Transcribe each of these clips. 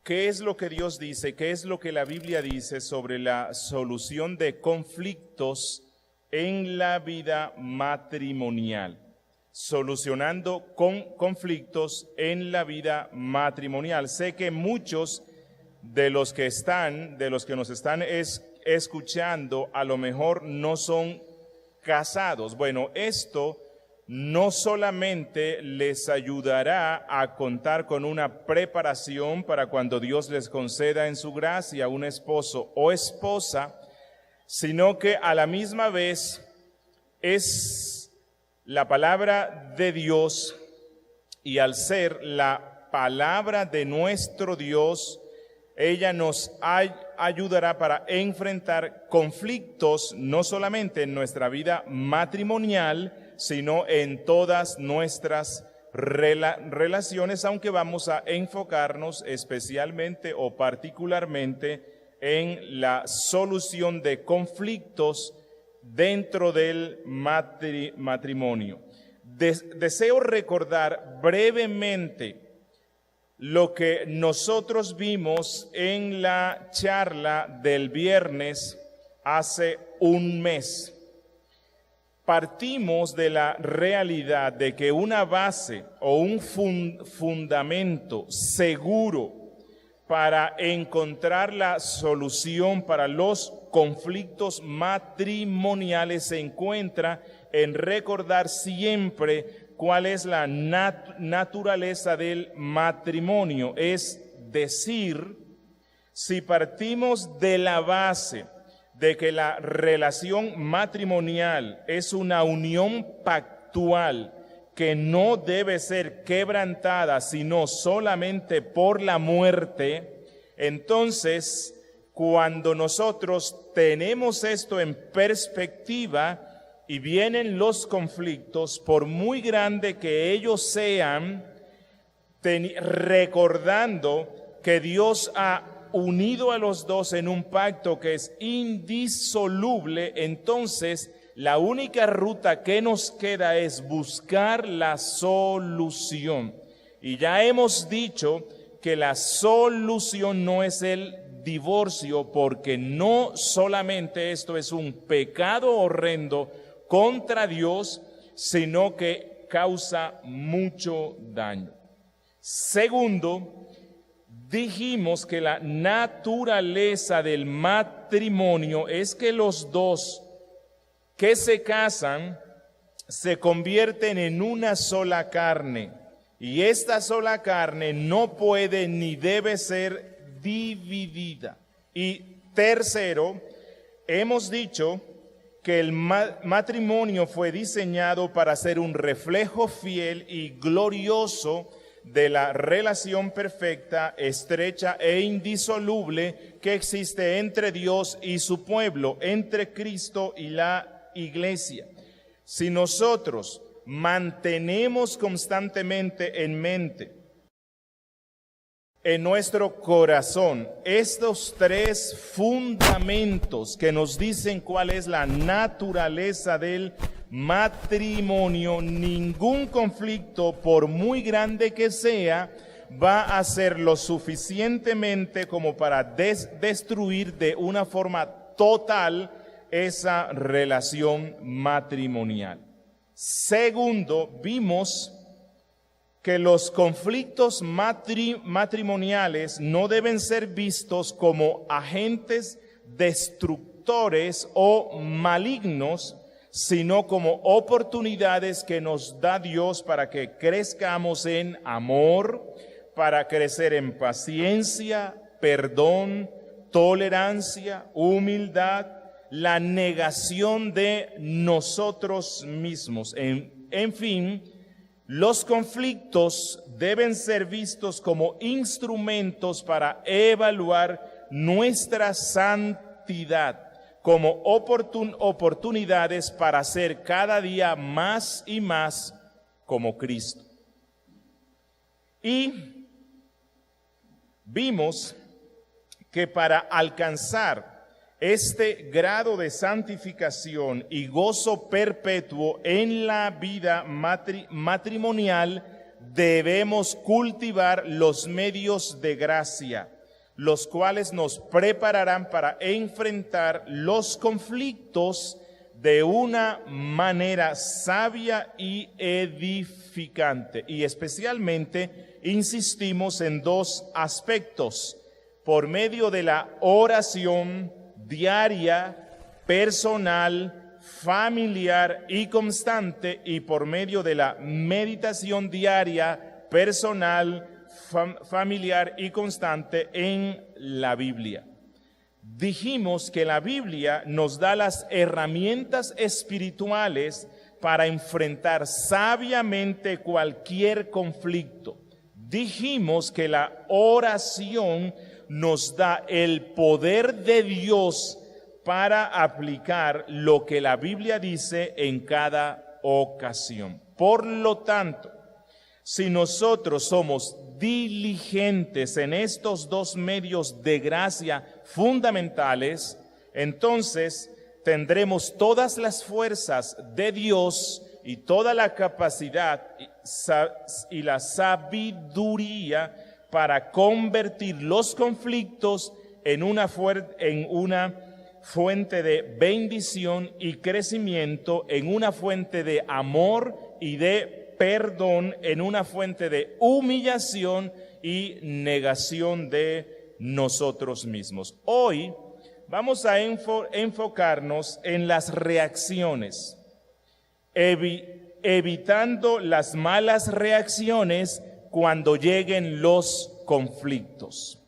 ¿Qué es lo que Dios dice? ¿Qué es lo que la Biblia dice sobre la solución de conflictos en la vida matrimonial? Solucionando conflictos en la vida matrimonial. Sé que muchos de los que nos están escuchando, a lo mejor no son casados. Bueno, esto no solamente les ayudará a contar con una preparación para cuando Dios les conceda en su gracia un esposo o esposa, sino que a la misma vez es la palabra de Dios, y al ser la palabra de nuestro Dios, ella nos ayudará para enfrentar conflictos no solamente en nuestra vida matrimonial, sino en todas nuestras relaciones, aunque vamos a enfocarnos especialmente o particularmente en la solución de conflictos dentro del matrimonio. Deseo recordar brevemente lo que nosotros vimos en la charla del viernes hace un mes. Partimos de la realidad de que una base o un fundamento seguro para encontrar la solución para los conflictos matrimoniales se encuentra en recordar siempre cuál es la naturaleza del matrimonio. Es decir, si partimos de la base de que la relación matrimonial es una unión pactual que no debe ser quebrantada sino solamente por la muerte, entonces cuando nosotros tenemos esto en perspectiva y vienen los conflictos, por muy grande que ellos sean, recordando que Dios ha unido a los dos en un pacto que es indisoluble, entonces la única ruta que nos queda es buscar la solución. Y ya hemos dicho que la solución no es el divorcio, porque no solamente esto es un pecado horrendo contra Dios, sino que causa mucho daño. Segundo, dijimos que la naturaleza del matrimonio es que los dos que se casan se convierten en una sola carne, y esta sola carne no puede ni debe ser dividida. Y tercero, hemos dicho que el matrimonio fue diseñado para ser un reflejo fiel y glorioso de la relación perfecta, estrecha e indisoluble que existe entre Dios y su pueblo, entre Cristo y la Iglesia. Si nosotros mantenemos constantemente en mente, en nuestro corazón, estos tres fundamentos que nos dicen cuál es la naturaleza del matrimonio, ningún conflicto, por muy grande que sea, va a ser lo suficientemente como para destruir de una forma total esa relación matrimonial. Segundo, vimos que los conflictos matrimoniales no deben ser vistos como agentes destructores o malignos, sino como oportunidades que nos da Dios para que crezcamos en amor, para crecer en paciencia, perdón, tolerancia, humildad, la negación de nosotros mismos. En fin, los conflictos deben ser vistos como instrumentos para evaluar nuestra santidad, como oportunidades para ser cada día más y más como Cristo. Y vimos que para alcanzar este grado de santificación y gozo perpetuo en la vida matrimonial, debemos cultivar los medios de gracia, los cuales nos prepararán para enfrentar los conflictos de una manera sabia y edificante. Y especialmente insistimos en dos aspectos: por medio de la oración diaria, personal, familiar y constante, y por medio de la meditación diaria, personal, familiar y constante en la Biblia. Dijimos que la Biblia nos da las herramientas espirituales para enfrentar sabiamente cualquier conflicto. Dijimos que la oración nos da el poder de Dios para aplicar lo que la Biblia dice en cada ocasión. Por lo tanto, si nosotros somos diligentes en estos dos medios de gracia fundamentales, entonces tendremos todas las fuerzas de Dios y toda la capacidad y la sabiduría para convertir los conflictos en una fuente de bendición y crecimiento, en una fuente de amor y de perdón, en una fuente de humillación y negación de nosotros mismos. Hoy vamos a enfocarnos en las reacciones, evitando las malas reacciones cuando lleguen los conflictos.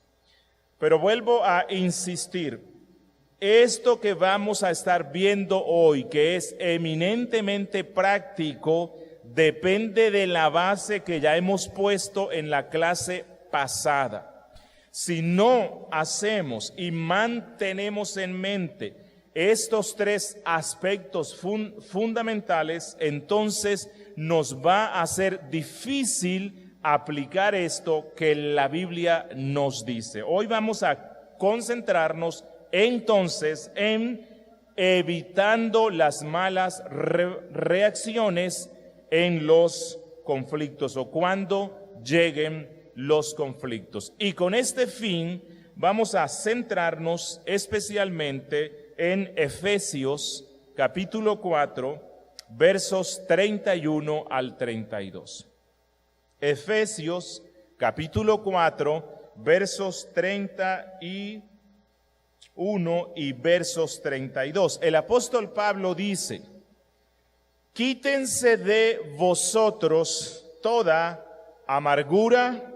Pero vuelvo a insistir, esto que vamos a estar viendo hoy, que es eminentemente práctico, depende de la base que ya hemos puesto en la clase pasada. Si no hacemos y mantenemos en mente estos tres aspectos fundamentales, entonces nos va a ser difícil aplicar esto que la Biblia nos dice. Hoy vamos a concentrarnos entonces en evitando las malas reacciones en los conflictos o cuando lleguen los conflictos. Y con este fin vamos a centrarnos especialmente en Efesios capítulo 4, versos 31 al 32. Efesios capítulo 4, versos 31 y versos 32. El apóstol Pablo dice: quítense de vosotros toda amargura,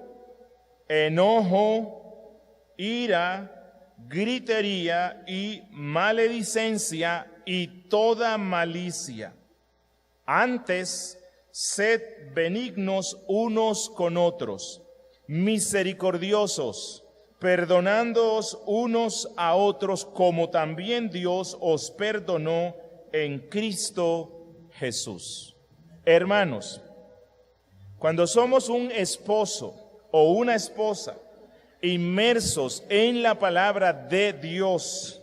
enojo, ira, gritería y maledicencia y toda malicia. Antes, sed benignos unos con otros, misericordiosos, perdonándoos unos a otros, como también Dios os perdonó en Cristo Jesús. Hermanos, cuando somos un esposo o una esposa inmersos en la palabra de Dios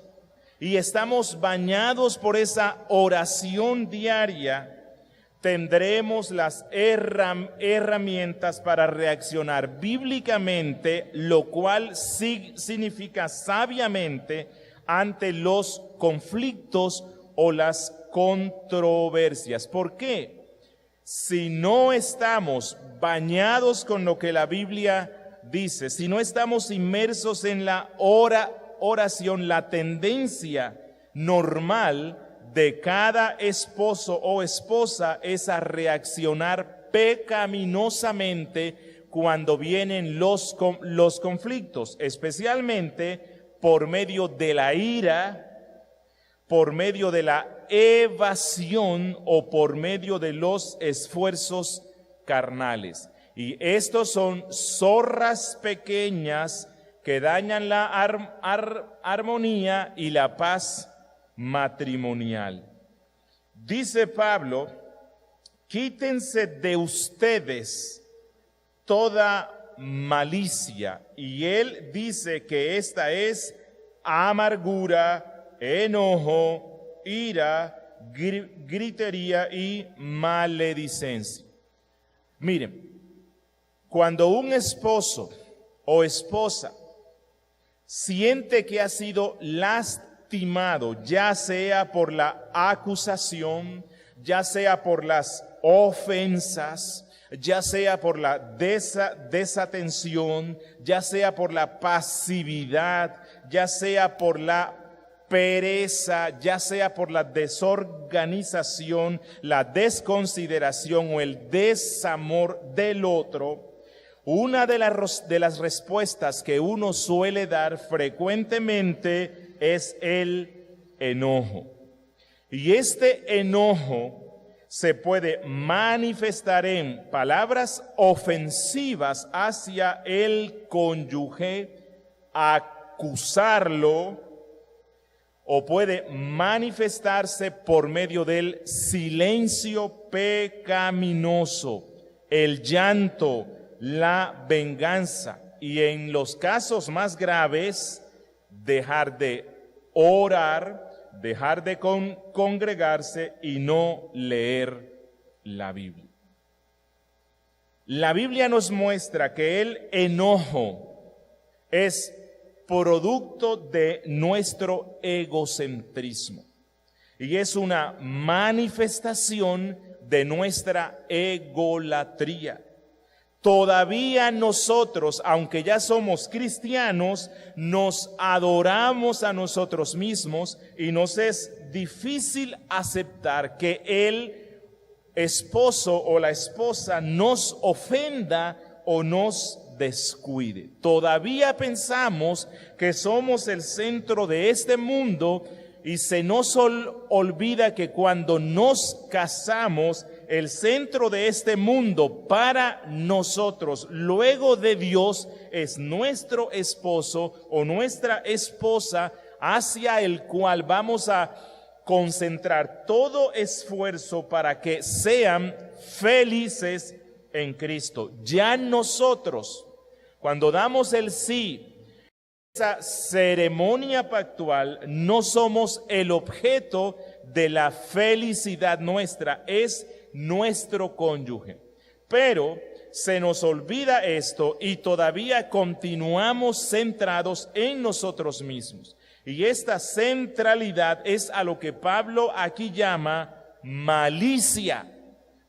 y estamos bañados por esa oración diaria, tendremos las herramientas para reaccionar bíblicamente, lo cual significa sabiamente ante los conflictos o las controversias. ¿Por qué? Si no estamos bañados con lo que la Biblia dice, si no estamos inmersos en la oración, la tendencia normal de cada esposo o esposa es a reaccionar pecaminosamente cuando vienen los conflictos, especialmente por medio de la ira, por medio de la evasión o por medio de los esfuerzos carnales. Y estos son zorras pequeñas que dañan la armonía y la paz matrimonial. Dice Pablo: quítense de ustedes toda malicia. Y él dice que esta es amargura, enojo, ira, gritería y maledicencia. Miren, cuando un esposo o esposa siente que ha sido lastimado, ya sea por la acusación, ya sea por las ofensas, ya sea por la desatención, ya sea por la pasividad, ya sea por la pereza, ya sea por la desorganización, la desconsideración o el desamor del otro, una de las respuestas que uno suele dar frecuentemente es el enojo. Y este enojo se puede manifestar en palabras ofensivas hacia el cónyuge, acusarlo, o puede manifestarse por medio del silencio pecaminoso, el llanto, la venganza, y en los casos más graves, dejar de orar, dejar de congregarse y no leer la Biblia. La Biblia nos muestra que el enojo es producto de nuestro egocentrismo y es una manifestación de nuestra egolatría. Todavía nosotros, aunque ya somos cristianos, nos adoramos a nosotros mismos y nos es difícil aceptar que el esposo o la esposa nos ofenda o nos descuide. Todavía pensamos que somos el centro de este mundo y se nos olvida que cuando nos casamos, el centro de este mundo para nosotros, luego de Dios, es nuestro esposo o nuestra esposa hacia el cual vamos a concentrar todo esfuerzo para que sean felices en Cristo. Ya nosotros, cuando damos el sí, esa ceremonia pactual, no somos el objeto de la felicidad nuestra, es nuestro cónyuge. Pero se nos olvida esto y todavía continuamos centrados en nosotros mismos. Y esta centralidad es a lo que Pablo aquí llama malicia.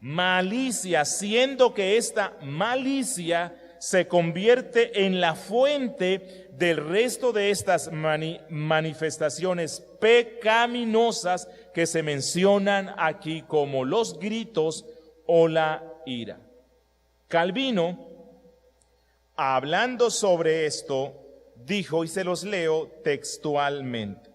Malicia, siendo que esta malicia se convierte en la fuente del resto de estas manifestaciones pecaminosas que se mencionan aquí, como los gritos o la ira. Calvino, hablando sobre esto, dijo, y se los leo textualmente: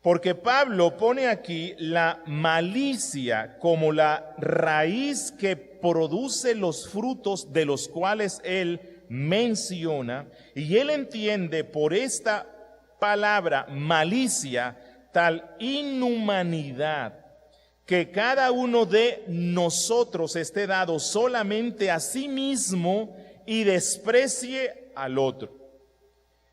porque Pablo pone aquí la malicia como la raíz que produce los frutos de los cuales él menciona, y él entiende por esta palabra malicia tal inhumanidad que cada uno de nosotros esté dado solamente a sí mismo y desprecie al otro.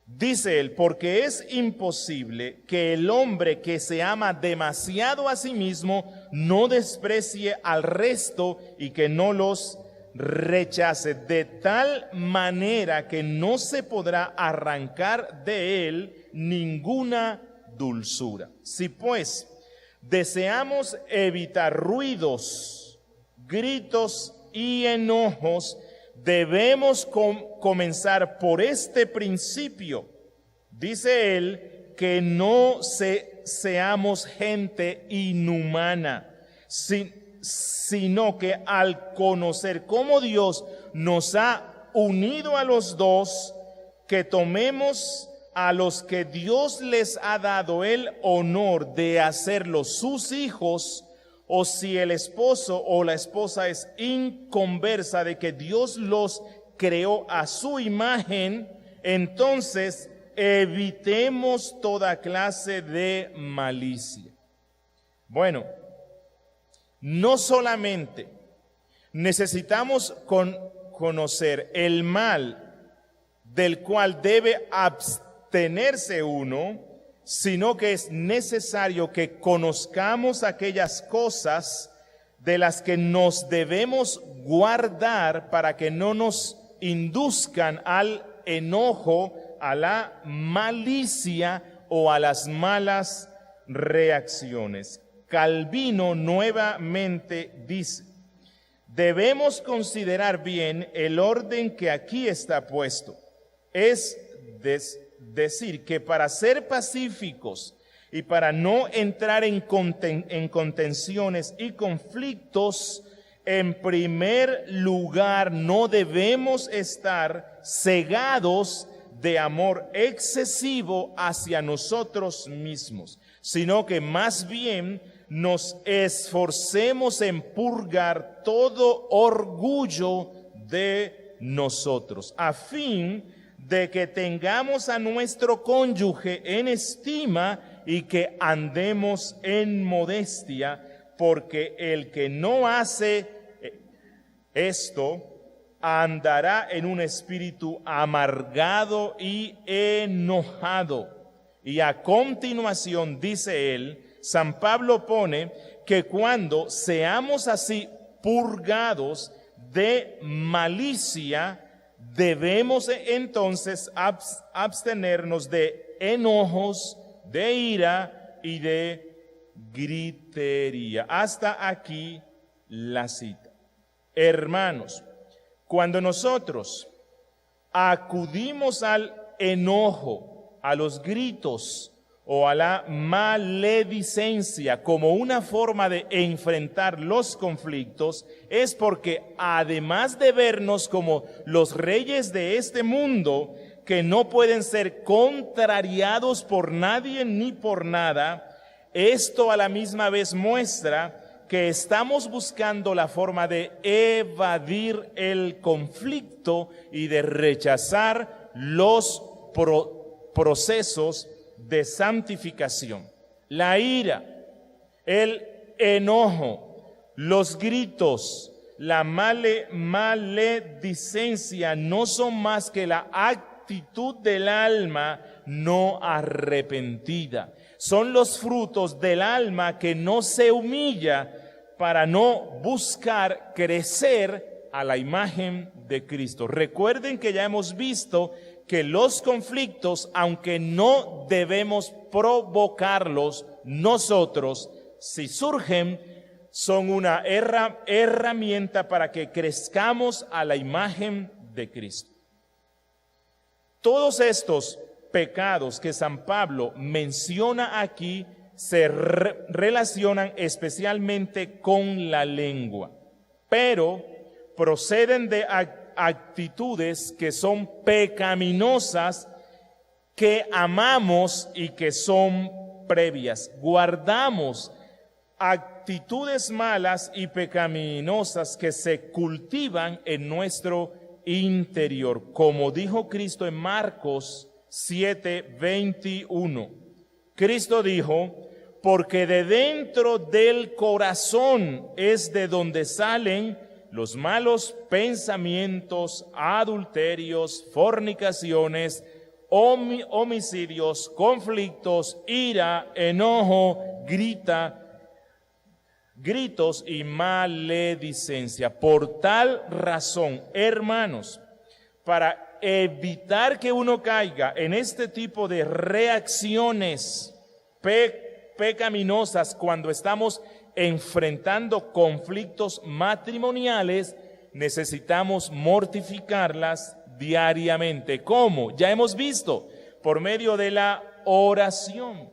Dice él, porque es imposible que el hombre que se ama demasiado a sí mismo no desprecie al resto y que no los rechace, de tal manera que no se podrá arrancar de él ninguna dulzura. Si pues deseamos evitar ruidos, gritos y enojos, debemos comenzar por este principio. Dice él que no seamos gente inhumana, sino que al conocer cómo Dios nos ha unido a los dos, que tomemos a los que Dios les ha dado el honor de hacerlos sus hijos, o si el esposo o la esposa es inconversa de que Dios los creó a su imagen, entonces evitemos toda clase de malicia. Bueno, no solamente necesitamos conocer el mal del cual debe abstenerse uno, sino que es necesario que conozcamos aquellas cosas de las que nos debemos guardar para que no nos induzcan al enojo, a la malicia o a las malas reacciones. Calvino nuevamente dice: debemos considerar bien el orden que aquí está puesto. Es decir, que para ser pacíficos y para no entrar en contenciones y conflictos, en primer lugar no debemos estar cegados de amor excesivo hacia nosotros mismos, sino que más bien nos esforcemos en purgar todo orgullo de nosotros, a fin de que tengamos a nuestro cónyuge en estima y que andemos en modestia, porque el que no hace esto andará en un espíritu amargado y enojado. Y a continuación, dice él, San Pablo pone que cuando seamos así purgados de malicia, debemos entonces abstenernos de enojos, de ira y de gritería. Hasta aquí la cita. Hermanos, cuando nosotros acudimos al enojo, a los gritos o a la maledicencia como una forma de enfrentar los conflictos, es porque además de vernos como los reyes de este mundo, que no pueden ser contrariados por nadie ni por nada, esto a la misma vez muestra que estamos buscando la forma de evadir el conflicto y de rechazar los procesos de santificación. La ira, el enojo, los gritos, la maledicencia no son más que la actitud del alma no arrepentida. Son los frutos del alma que no se humilla para no buscar crecer a la imagen de Cristo. Recuerden que ya hemos visto que los conflictos, aunque no debemos provocarlos nosotros, si surgen, son una herramienta para que crezcamos a la imagen de Cristo. Todos estos pecados que San Pablo menciona aquí se relacionan especialmente con la lengua, pero proceden de actitudes que son pecaminosas, que amamos y que son previas. Guardamos actitudes malas y pecaminosas que se cultivan en nuestro interior, como dijo Cristo en Marcos 7:21. Cristo dijo: porque de dentro del corazón es de donde salen los malos pensamientos, adulterios, fornicaciones, homicidios, conflictos, ira, enojo, gritos y maledicencia. Por tal razón, hermanos, para evitar que uno caiga en este tipo de reacciones pecaminosas cuando estamos enfrentando conflictos matrimoniales, necesitamos mortificarlas diariamente. ¿Cómo? Ya hemos visto, por medio de la oración,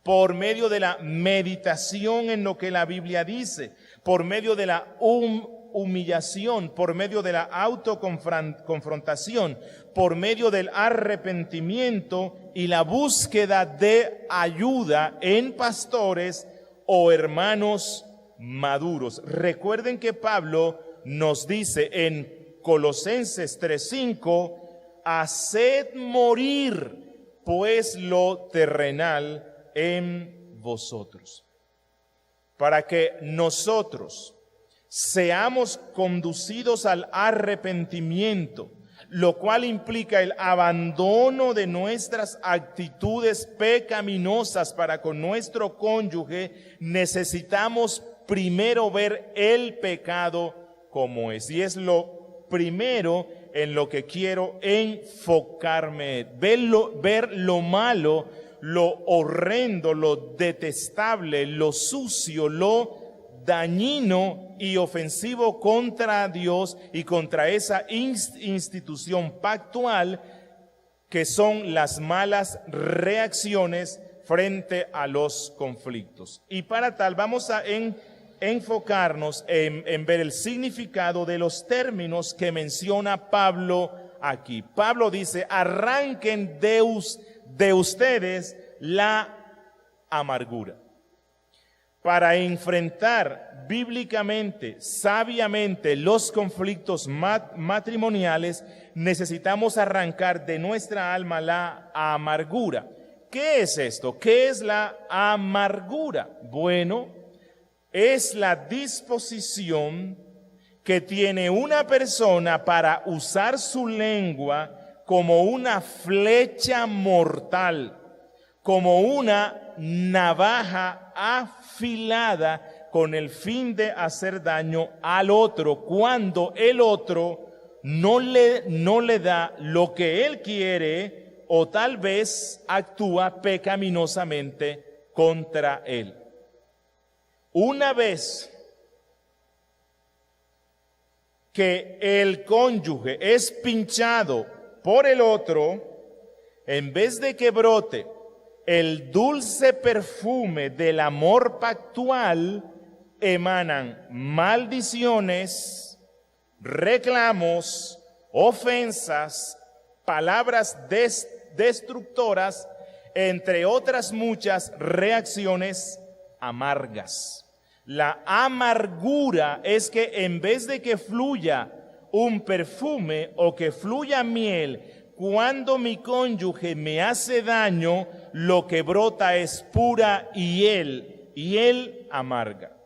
por medio de la meditación en lo que la Biblia dice, por medio de la humillación, por medio de la autoconfrontación, por medio del arrepentimiento y la búsqueda de ayuda en pastores o hermanos maduros. Recuerden que Pablo nos dice en Colosenses 3:5, haced morir pues lo terrenal en vosotros, para que nosotros seamos conducidos al arrepentimiento, lo cual implica el abandono de nuestras actitudes pecaminosas para con nuestro cónyuge. Necesitamos primero ver el pecado como es. Y es lo primero en lo que quiero enfocarme, ver lo malo, lo horrendo, lo detestable, lo sucio, lo dañino y ofensivo contra Dios y contra esa institución pactual que son las malas reacciones frente a los conflictos. Y para tal vamos a enfocarnos en ver el significado de los términos que menciona Pablo aquí. Pablo dice: arranquen de ustedes la amargura. Para enfrentar bíblicamente, sabiamente los conflictos matrimoniales, necesitamos arrancar de nuestra alma la amargura. ¿Qué es esto? ¿Qué es la amargura? Bueno, es la disposición que tiene una persona para usar su lengua como una flecha mortal, como una navaja afilada con el fin de hacer daño al otro cuando el otro no le da lo que él quiere o tal vez actúa pecaminosamente contra él. Una vez que el cónyuge es pinchado por el otro, en vez de que brote el dulce perfume del amor pactual, emanan maldiciones, reclamos, ofensas, palabras destructoras, entre otras muchas reacciones amargas. La amargura es que en vez de que fluya un perfume o que fluya miel, cuando mi cónyuge me hace daño, lo que brota es pura hiel amarga.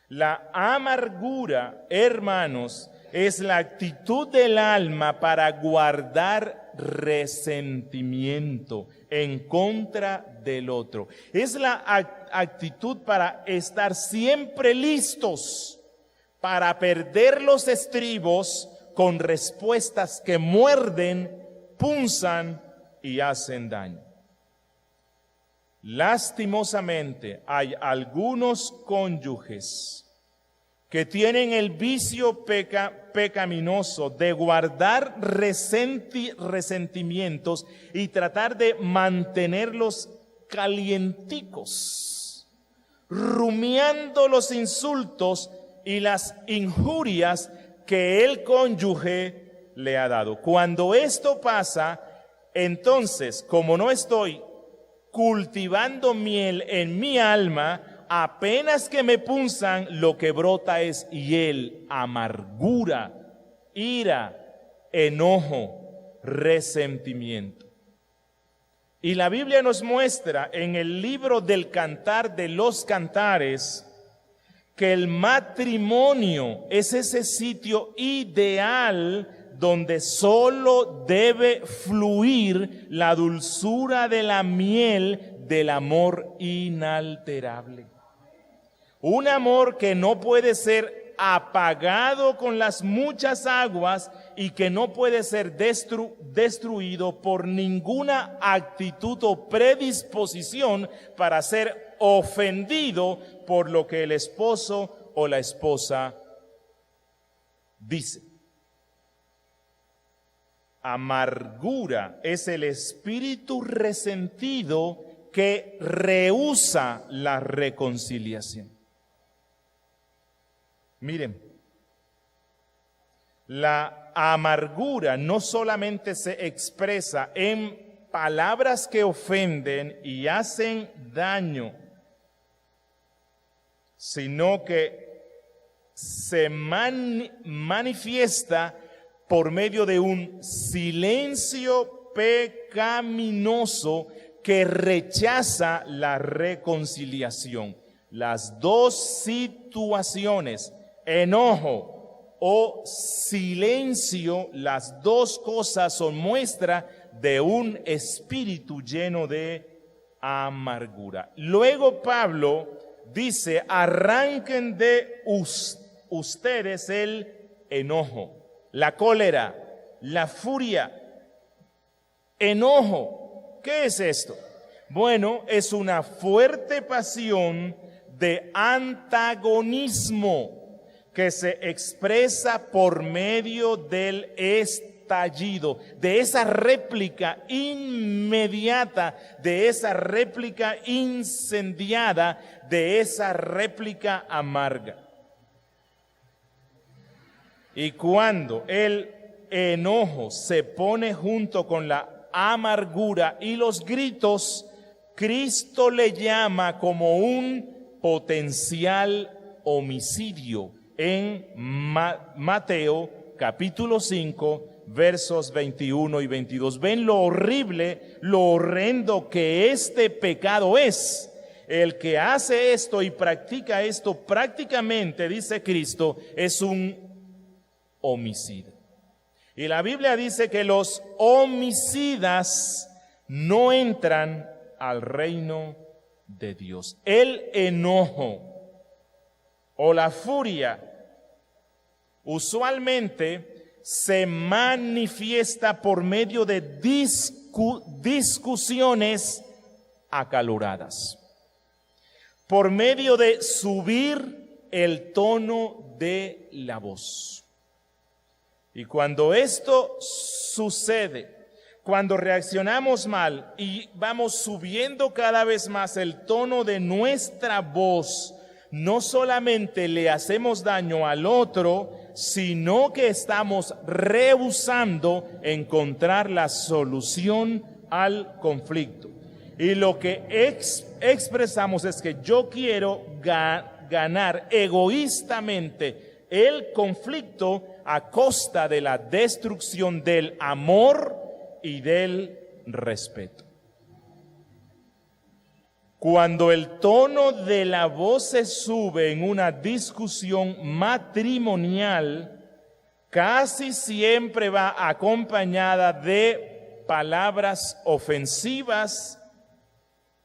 La amargura, hermanos, es la actitud del alma para guardar resentimiento en contra del otro. Es la actitud para estar siempre listos para perder los estribos con respuestas que muerden, punzan y hacen daño. Lastimosamente, hay algunos cónyuges que tienen el vicio pecaminoso de guardar resentimientos y tratar de mantenerlos calienticos, rumiando los insultos y las injurias que el cónyuge le ha dado. Cuando esto pasa, entonces, como no estoy cultivando miel en mi alma, apenas que me punzan, lo que brota es hiel, amargura, ira, enojo, resentimiento. Y la Biblia nos muestra en el libro del Cantar de los Cantares que el matrimonio es ese sitio ideal donde solo debe fluir la dulzura de la miel del amor inalterable. Un amor que no puede ser apagado con las muchas aguas y que no puede ser destruido por ninguna actitud o predisposición para ser ofendido por lo que el esposo o la esposa dice. Amargura es el espíritu resentido que rehúsa la reconciliación. Miren, la amargura no solamente se expresa en palabras que ofenden y hacen daño, sino que se manifiesta por medio de un silencio pecaminoso que rechaza la reconciliación. Las dos situaciones, enojo o silencio, las dos cosas son muestra de un espíritu lleno de amargura. Luego Pablo dice: arranquen de ustedes el enojo, la cólera, la furia, enojo. ¿Qué es esto? Bueno, es una fuerte pasión de antagonismo que se expresa por medio del estallido, de esa réplica inmediata, de esa réplica incendiada, de esa réplica amarga. Y cuando el enojo se pone junto con la amargura y los gritos, Cristo le llama como un potencial homicidio en Mateo capítulo 5, versos 21 y 22. Ven lo horrible, lo horrendo que este pecado es. El que hace esto y practica esto prácticamente, dice Cristo, es un homicida. Y la Biblia dice que los homicidas no entran al reino de Dios. El enojo o la furia usualmente se manifiesta por medio de discusiones acaloradas, por medio de subir el tono de la voz. Y cuando esto sucede, cuando reaccionamos mal y vamos subiendo cada vez más el tono de nuestra voz, no solamente le hacemos daño al otro, sino que estamos rehusando encontrar la solución al conflicto. Y lo que expresamos es que yo quiero ganar egoístamente el conflicto a costa de la destrucción del amor y del respeto. Cuando el tono de la voz se sube en una discusión matrimonial, casi siempre va acompañada de palabras ofensivas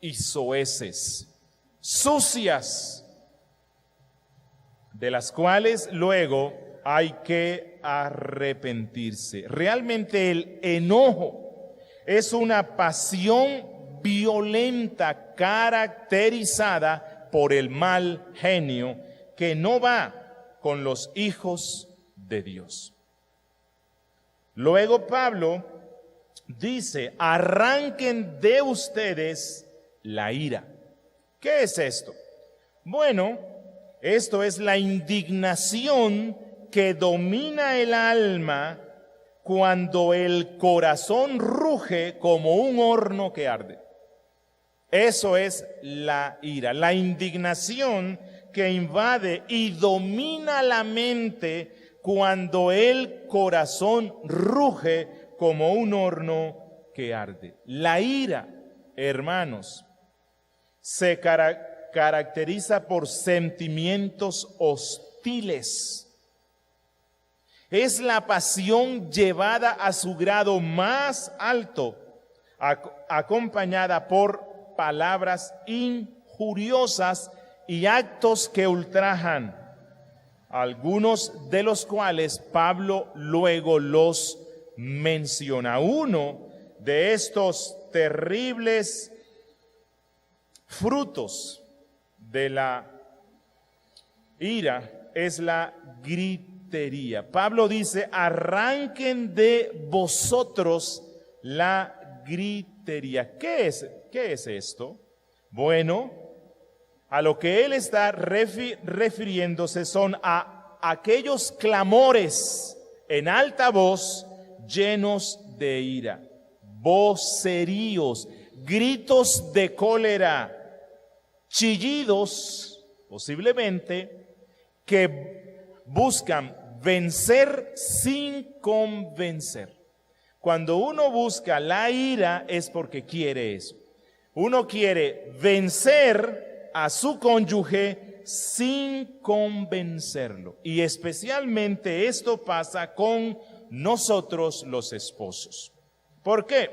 y soeces, sucias, de las cuales luego hay que arrepentirse. Realmente el enojo es una pasión violenta caracterizada por el mal genio que no va con los hijos de Dios. Luego Pablo dice: arranquen de ustedes la ira. ¿Qué es esto? Bueno, esto es la indignación que domina el alma cuando el corazón ruge como un horno que arde. Eso es la ira, la indignación que invade y domina la mente cuando el corazón ruge como un horno que arde. La ira, hermanos, se caracteriza por sentimientos hostiles. Es la pasión llevada a su grado más alto, acompañada por palabras injuriosas y actos que ultrajan, algunos de los cuales Pablo luego los menciona. Uno de estos terribles frutos de la ira es la gritería. Pablo dice: arranquen de vosotros la gritería. ¿Qué es esto? Bueno, a lo que él está refiriéndose son a aquellos clamores en alta voz llenos de ira, voceríos, gritos de cólera, chillidos, posiblemente, que buscan vencer sin convencer. Cuando uno busca la ira es porque quiere eso. Uno quiere vencer a su cónyuge sin convencerlo. Y especialmente esto pasa con nosotros los esposos. ¿Por qué?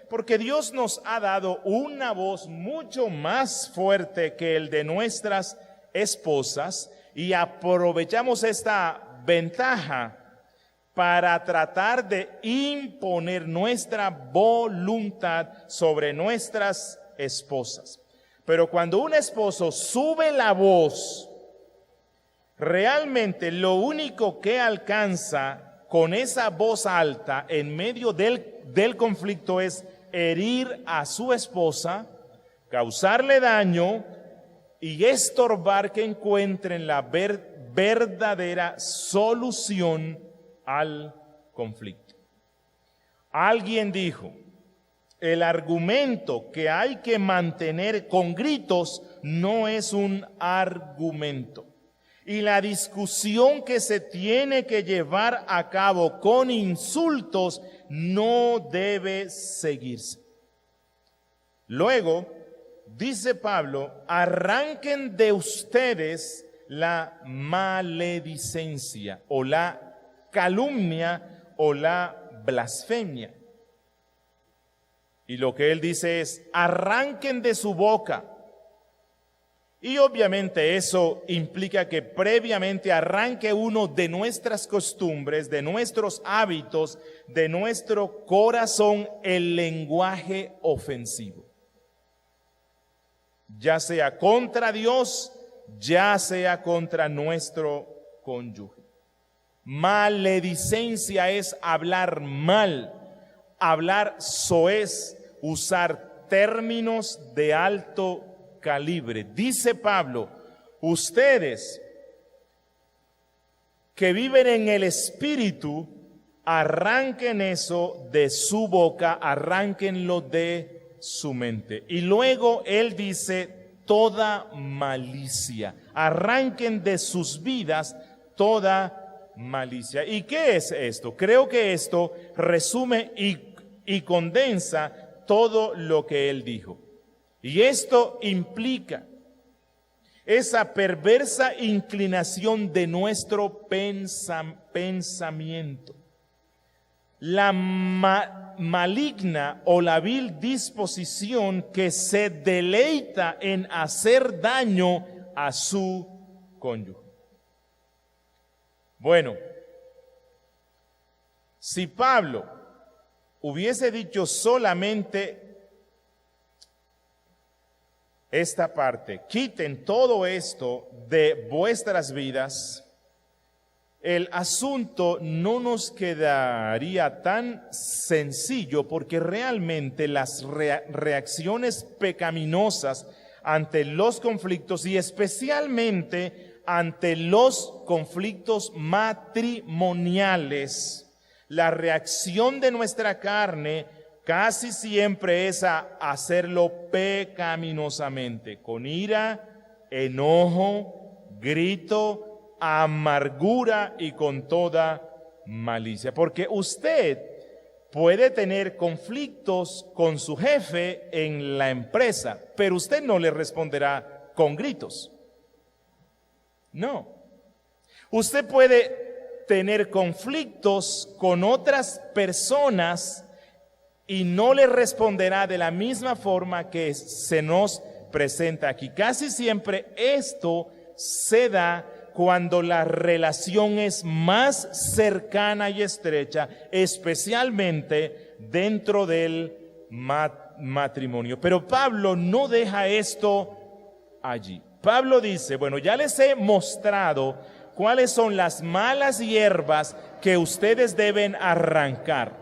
Porque Dios nos ha dado una voz mucho más fuerte que el de nuestras esposas y aprovechamos esta ventaja para tratar de imponer nuestra voluntad sobre nuestras esposas. Pero cuando un esposo sube la voz, realmente lo único que alcanza con esa voz alta en medio del conflicto es herir a su esposa, causarle daño y estorbar que encuentren la verdadera solución al conflicto. Alguien dijo, el argumento que hay que mantener con gritos no es un argumento. Y la discusión que se tiene que llevar a cabo con insultos no debe seguirse. Luego, dice Pablo, arranquen de ustedes la maledicencia o la calumnia o la blasfemia. Y lo que él dice es, arranquen de su boca. Y obviamente eso implica que previamente arranque uno de nuestras costumbres, de nuestros hábitos, de nuestro corazón, el lenguaje ofensivo. Ya sea contra Dios, ya sea contra nuestro cónyuge. Maledicencia es hablar mal, hablar soez, usar términos de alto calibre. Dice Pablo, ustedes que viven en el Espíritu, arranquen eso de su boca, arránquenlo de su mente. Y luego él dice, toda malicia, arranquen de sus vidas toda malicia. ¿Y qué es esto? Creo que esto resume y condensa todo lo que él dijo. Y esto implica esa perversa inclinación de nuestro pensamiento, la maligna o la vil disposición que se deleita en hacer daño a su cónyuge. Bueno, si Pablo hubiese dicho solamente esta parte, quiten todo esto de vuestras vidas, el asunto no nos quedaría tan sencillo, porque realmente las reacciones pecaminosas ante los conflictos y especialmente ante los conflictos matrimoniales, la reacción de nuestra carne casi siempre es a hacerlo pecaminosamente, con ira, enojo, grito, amargura y con toda malicia. Porque usted puede tener conflictos con su jefe en la empresa, pero usted no le responderá con gritos. No. Usted puede tener conflictos con otras personas y no le responderá de la misma forma que se nos presenta aquí. Casi siempre esto se da cuando la relación es más cercana y estrecha, especialmente dentro del matrimonio. Pero Pablo no deja esto allí. Pablo dice, bueno, ya les he mostrado cuáles son las malas hierbas que ustedes deben arrancar.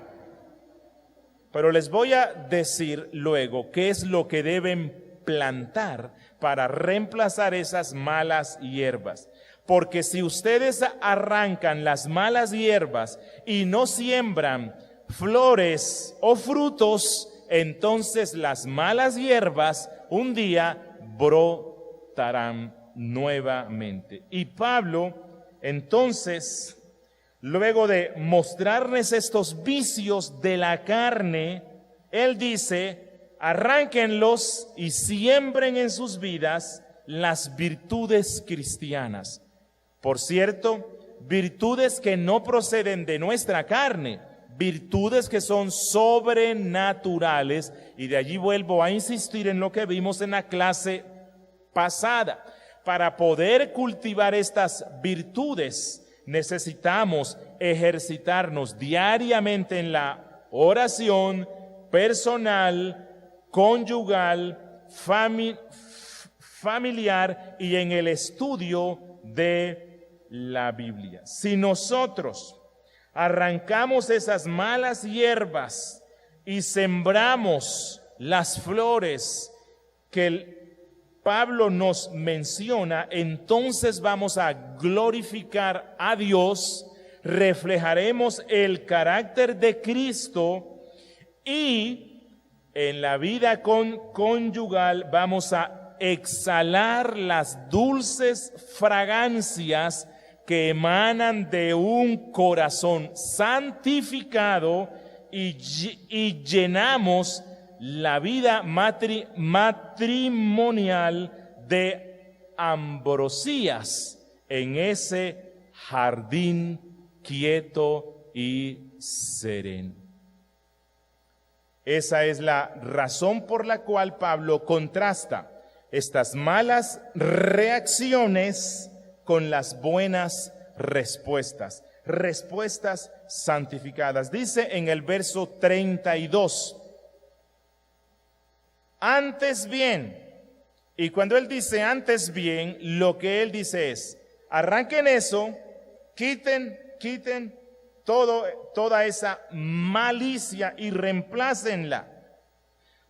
Pero les voy a decir luego qué es lo que deben plantar para reemplazar esas malas hierbas. Porque si ustedes arrancan las malas hierbas y no siembran flores o frutos, entonces las malas hierbas un día brotarán nuevamente. Y Pablo, entonces, luego de mostrarles estos vicios de la carne, él dice, arránquenlos y siembren en sus vidas las virtudes cristianas. Por cierto, virtudes que no proceden de nuestra carne, virtudes que son sobrenaturales, y de allí vuelvo a insistir en lo que vimos en la clase pasada. Para poder cultivar estas virtudes necesitamos ejercitarnos diariamente en la oración personal, conyugal, familiar y en el estudio de la Biblia. Si nosotros arrancamos esas malas hierbas y sembramos las flores que Pablo nos menciona, entonces vamos a glorificar a Dios, reflejaremos el carácter de Cristo y en la vida conyugal vamos a exhalar las dulces fragancias que emanan de un corazón santificado y llenamos la vida matrimonial de ambrosías en ese jardín quieto y sereno. Esa es la razón por la cual Pablo contrasta estas malas reacciones con las buenas respuestas, respuestas santificadas. Dice en el verso 32, antes bien, y cuando él dice antes bien, lo que él dice es, arranquen eso, quiten toda esa malicia y reemplácenla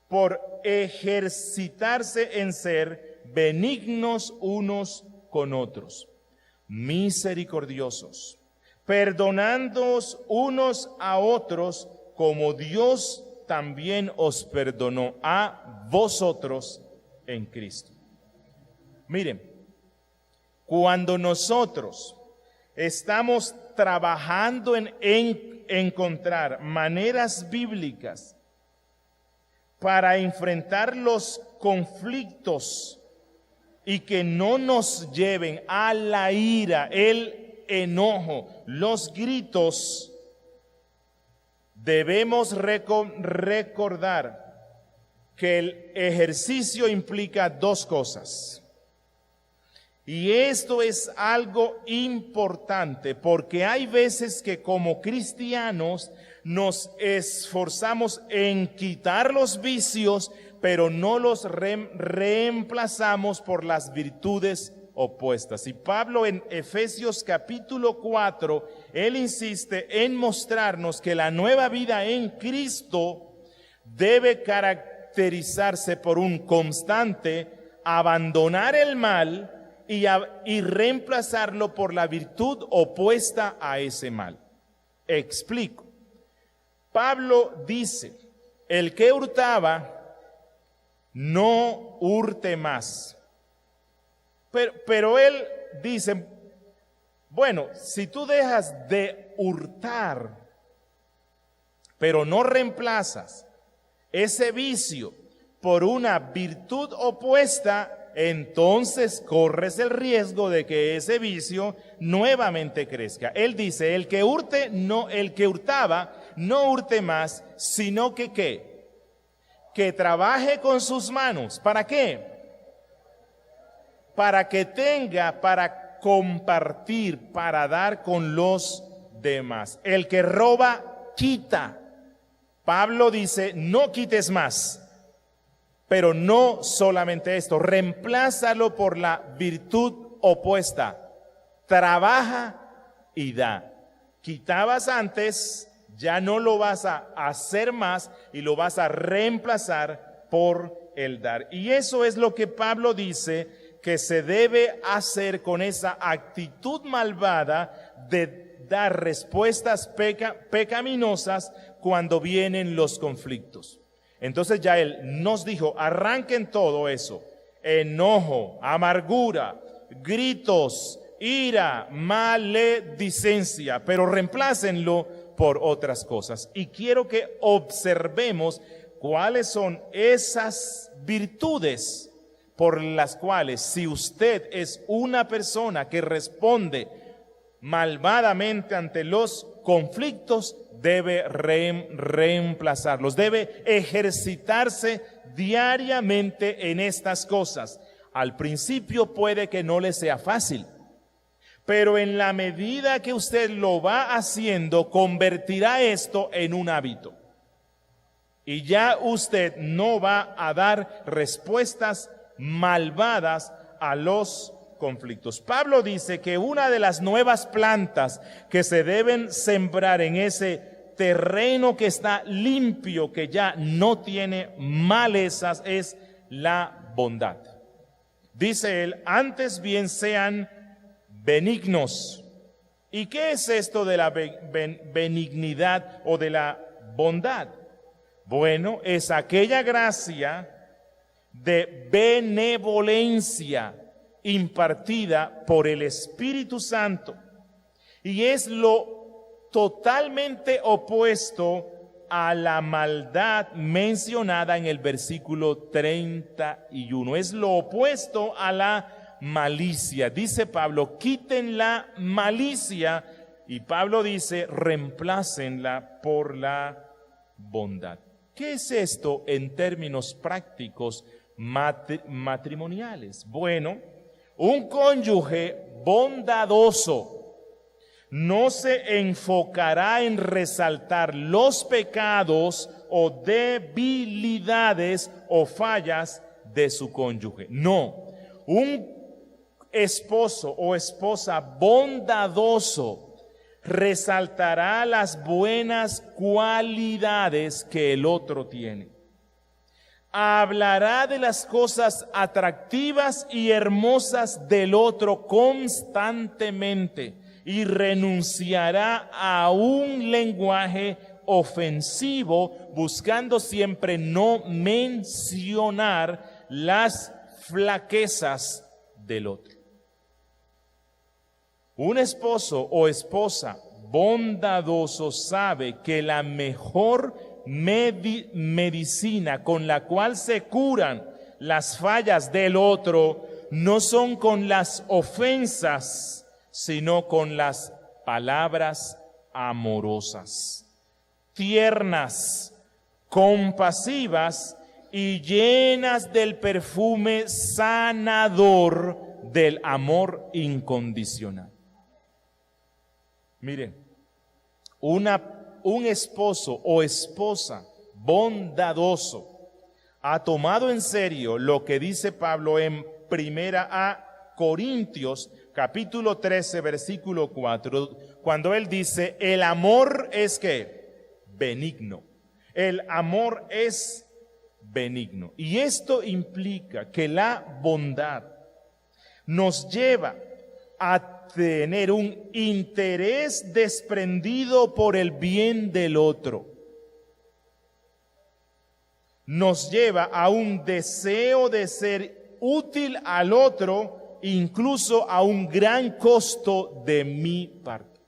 por ejercitarse en ser benignos unos con otros, misericordiosos, perdonándoos unos a otros como Dios también os perdonó a vosotros en Cristo. Miren, cuando nosotros estamos trabajando en encontrar maneras bíblicas para enfrentar los conflictos y que no nos lleven a la ira, el enojo, los gritos, debemos recordar que el ejercicio implica dos cosas. Y esto es algo importante porque hay veces que como cristianos nos esforzamos en quitar los vicios, pero no los reemplazamos por las virtudes opuestas. Y Pablo en Efesios capítulo 4, él insiste en mostrarnos que la nueva vida en Cristo debe caracterizarse por un constante abandonar el mal y reemplazarlo por la virtud opuesta a ese mal. Explico. Pablo dice, el que hurtaba, no hurte más. Pero él dice, bueno, si tú dejas de hurtar, pero no reemplazas ese vicio por una virtud opuesta, entonces corres el riesgo de que ese vicio nuevamente crezca. Él dice, el que hurtaba, no hurte más, sino que ¿qué? Que trabaje con sus manos. ¿Para qué? Para que tenga, para compartir, para dar con los demás. El que roba, quita. Pablo dice, no quites más. Pero no solamente esto, reemplázalo por la virtud opuesta. Trabaja y da. Quitabas antes, ya no lo vas a hacer más y lo vas a reemplazar por el dar. Y eso es lo que Pablo dice que se debe hacer con esa actitud malvada de dar respuestas pecaminosas cuando vienen los conflictos. Entonces ya él nos dijo, arranquen todo eso, enojo, amargura, gritos, ira, maledicencia, pero reemplácenlo por otras cosas. Y quiero que observemos cuáles son esas virtudes por las cuales, si usted es una persona que responde malvadamente ante los conflictos, debe reemplazarlos, debe ejercitarse diariamente en estas cosas. Al principio puede que no le sea fácil, Pero en la medida que usted lo va haciendo, convertirá esto en un hábito. Y ya usted no va a dar respuestas malvadas a los conflictos. Pablo dice que una de las nuevas plantas que se deben sembrar en ese terreno que está limpio, que ya no tiene malezas, es la bondad. Dice él, antes bien sean benignos. ¿Y qué es esto de la benignidad o de la bondad? Bueno, es aquella gracia de benevolencia impartida por el Espíritu Santo, y es lo totalmente opuesto a la maldad mencionada en el versículo 31. Es lo opuesto a la malicia. Dice Pablo, quiten la malicia, y Pablo dice, reemplácenla por la bondad. ¿Qué es esto en términos prácticos matrimoniales? Bueno, un cónyuge bondadoso no se enfocará en resaltar los pecados o debilidades o fallas de su cónyuge. No, un esposo o esposa bondadoso resaltará las buenas cualidades que el otro tiene. Hablará de las cosas atractivas y hermosas del otro constantemente y renunciará a un lenguaje ofensivo, buscando siempre no mencionar las flaquezas del otro. Un esposo o esposa bondadoso sabe que la mejor medicina con la cual se curan las fallas del otro no son con las ofensas, sino con las palabras amorosas, tiernas, compasivas y llenas del perfume sanador del amor incondicional. Miren, un esposo o esposa bondadoso ha tomado en serio lo que dice Pablo en Primera a Corintios, capítulo 13, versículo 4, cuando él dice, el amor es ¿qué? Benigno. El amor es benigno. Y esto implica que la bondad nos lleva a tener un interés desprendido por el bien del otro. Nos lleva a un deseo de ser útil al otro, incluso a un gran costo de mi parte.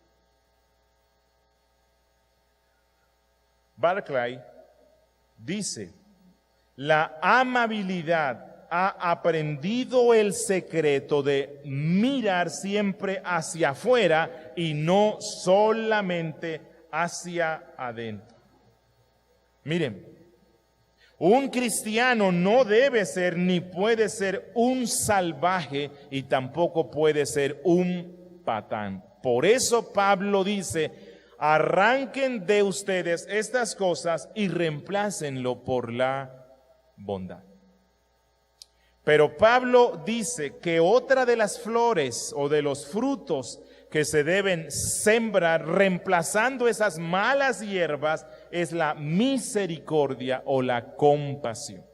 Barclay dice, la amabilidad ha aprendido el secreto de mirar siempre hacia afuera y no solamente hacia adentro. Miren, un cristiano no debe ser ni puede ser un salvaje y tampoco puede ser un patán. Por eso Pablo dice, arranquen de ustedes estas cosas y reemplácenlo por la bondad. Pero Pablo dice que otra de las flores o de los frutos que se deben sembrar reemplazando esas malas hierbas es la misericordia o la compasión.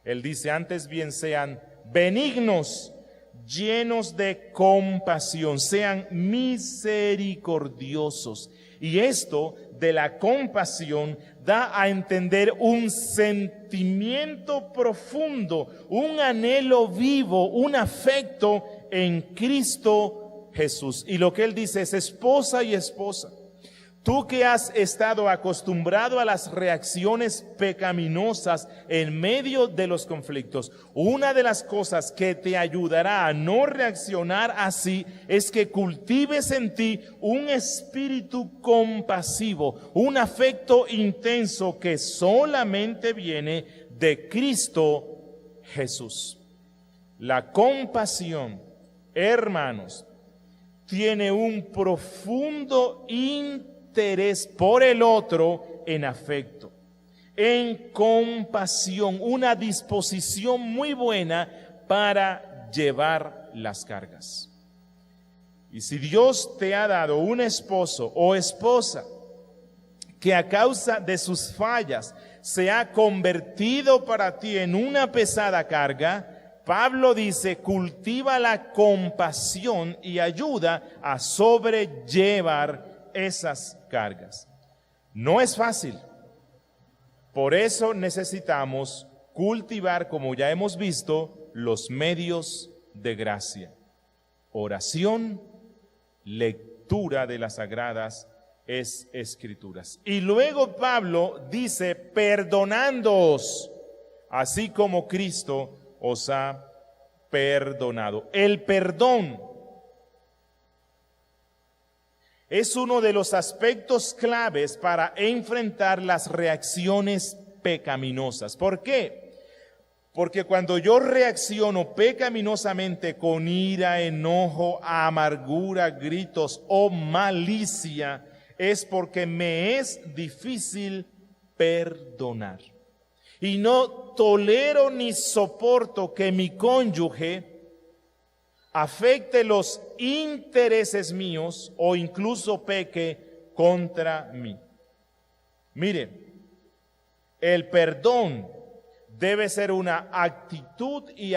Él dice, antes bien sean benignos, llenos de compasión, sean misericordiosos. Y esto de la compasión da a entender un sentimiento profundo, un anhelo vivo, un afecto en Cristo Jesús. Y lo que él dice es esposa y esposa. Tú que has estado acostumbrado a las reacciones pecaminosas en medio de los conflictos, una de las cosas que te ayudará a no reaccionar así es que cultives en ti un espíritu compasivo, un afecto intenso que solamente viene de Cristo Jesús. La compasión, hermanos, tiene un profundo interés por el otro en afecto, en compasión, una disposición muy buena para llevar las cargas. Y si Dios te ha dado un esposo o esposa que a causa de sus fallas se ha convertido para ti en una pesada carga, Pablo dice, cultiva la compasión y ayuda a sobrellevar esas cargas. No es fácil. Por eso necesitamos cultivar, como ya hemos visto, los medios de gracia. Oración, lectura de las Sagradas Escrituras. Y luego Pablo dice, perdonándoos, así como Cristo os ha perdonado. El perdón es uno de los aspectos claves para enfrentar las reacciones pecaminosas. ¿Por qué? Porque cuando yo reacciono pecaminosamente con ira, enojo, amargura, gritos o malicia, es porque me es difícil perdonar. Y no tolero ni soporto que mi cónyuge afecte los intereses míos o incluso peque contra mí. Mire, el perdón debe ser una actitud y